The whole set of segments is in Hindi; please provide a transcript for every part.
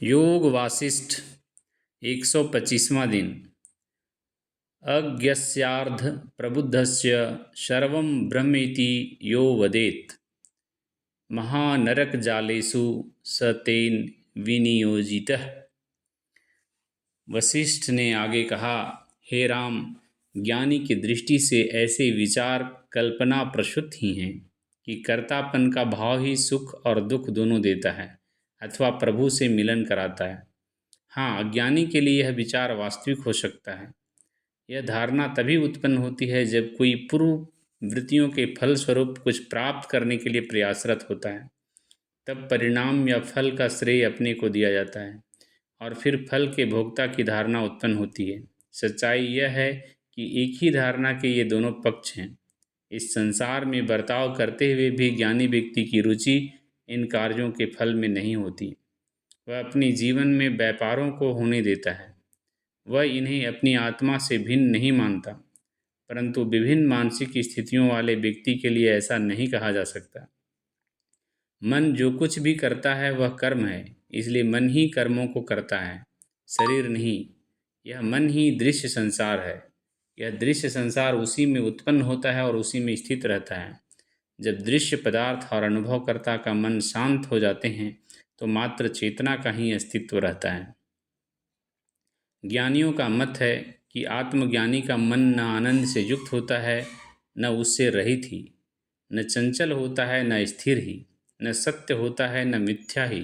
योग वासिष्ठ 125वां दिन। अज्ञस्यार्ध प्रबुद्धस्य सर्वं ब्रह्मेति यो वदेत् महानरकजालेषु स तेन विनियोजितः। वशिष्ठ ने आगे कहा, हे राम, ज्ञानी की दृष्टि से ऐसे विचार कल्पना प्रसूत ही हैं कि कर्तापन का भाव ही सुख और दुख दोनों देता है अथवा प्रभु से मिलन कराता है। हाँ, अज्ञानी के लिए यह विचार वास्तविक हो सकता है। यह धारणा तभी उत्पन्न होती है जब कोई पूर्व वृत्तियों के फलस्वरूप कुछ प्राप्त करने के लिए प्रयासरत होता है। तब परिणाम या फल का श्रेय अपने को दिया जाता है और फिर फल के भोक्ता की धारणा उत्पन्न होती है। सच्चाई यह है कि एक ही धारणा के ये दोनों पक्ष हैं। इस संसार में बर्ताव करते हुए भी ज्ञानी व्यक्ति की रुचि इन कार्यों के फल में नहीं होती। वह अपने जीवन में व्यापारों को होने देता है। वह इन्हें अपनी आत्मा से भिन्न नहीं मानता, परंतु विभिन्न मानसिक स्थितियों वाले व्यक्ति के लिए ऐसा नहीं कहा जा सकता। मन जो कुछ भी करता है वह कर्म है, इसलिए मन ही कर्मों को करता है, शरीर नहीं। यह मन ही दृश्य संसार है। यह दृश्य संसार उसी में उत्पन्न होता है और उसी में स्थित रहता है। जब दृश्य पदार्थ और अनुभवकर्ता का मन शांत हो जाते हैं तो मात्र चेतना का ही अस्तित्व रहता है। ज्ञानियों का मत है कि आत्मज्ञानी का मन न आनंद से युक्त होता है न उससे रहित ही, न चंचल होता है न स्थिर ही, न सत्य होता है न मिथ्या ही,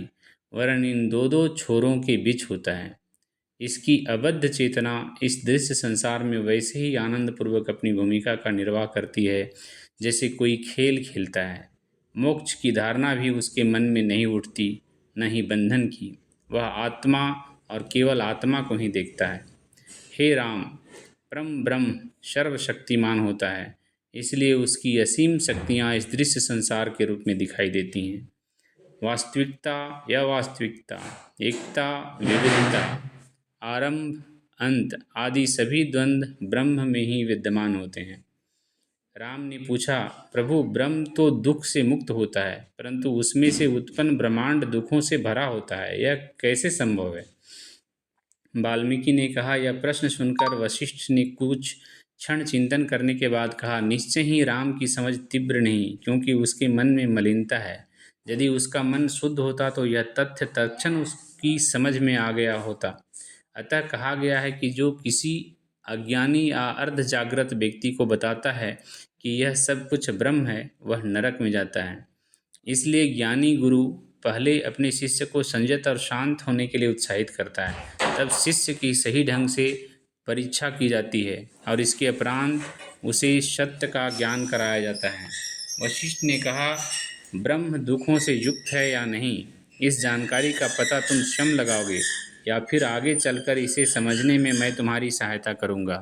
वरन इन दो दो छोरों के बीच होता है। इसकी अबद्ध चेतना इस दृश्य संसार में वैसे ही आनंदपूर्वक अपनी भूमिका का निर्वाह करती है जैसे कोई खेल खेलता है। मोक्ष की धारणा भी उसके मन में नहीं उठती, न ही बंधन की। वह आत्मा और केवल आत्मा को ही देखता है। हे राम, परम ब्रह्म सर्वशक्तिमान होता है, इसलिए उसकी असीम शक्तियाँ इस दृश्य संसार के रूप में दिखाई देती हैं। वास्तविकता या वास्तविकता, एकता, विविधता, आरंभ, अंत आदि सभी द्वंद्व ब्रह्म में ही विद्यमान होते हैं। राम ने पूछा, प्रभु, ब्रह्म तो दुख से मुक्त होता है, परंतु उसमें से उत्पन्न ब्रह्मांड दुखों से भरा होता है, यह कैसे संभव है? वाल्मीकि ने कहा, यह प्रश्न सुनकर वशिष्ठ ने कुछ क्षण चिंतन करने के बाद कहा, निश्चय ही राम की समझ तीव्र नहीं, क्योंकि उसके मन में मलिनता है। यदि उसका मन शुद्ध होता तो यह तथ्य तत्क्षण उसकी समझ में आ गया होता। अतः कहा गया है कि जो किसी अज्ञानी या अर्ध जागृत व्यक्ति को बताता है कि यह सब कुछ ब्रह्म है, वह नरक में जाता है। इसलिए ज्ञानी गुरु पहले अपने शिष्य को संयत और शांत होने के लिए उत्साहित करता है, तब शिष्य की सही ढंग से परीक्षा की जाती है और इसके उपरांत उसे सत्य का ज्ञान कराया जाता है। वशिष्ठ ने कहा, ब्रह्म दुखों से युक्त है या नहीं, इस जानकारी का पता तुम स्वयं लगाओगे या फिर आगे चलकर इसे समझने में मैं तुम्हारी सहायता करूँगा।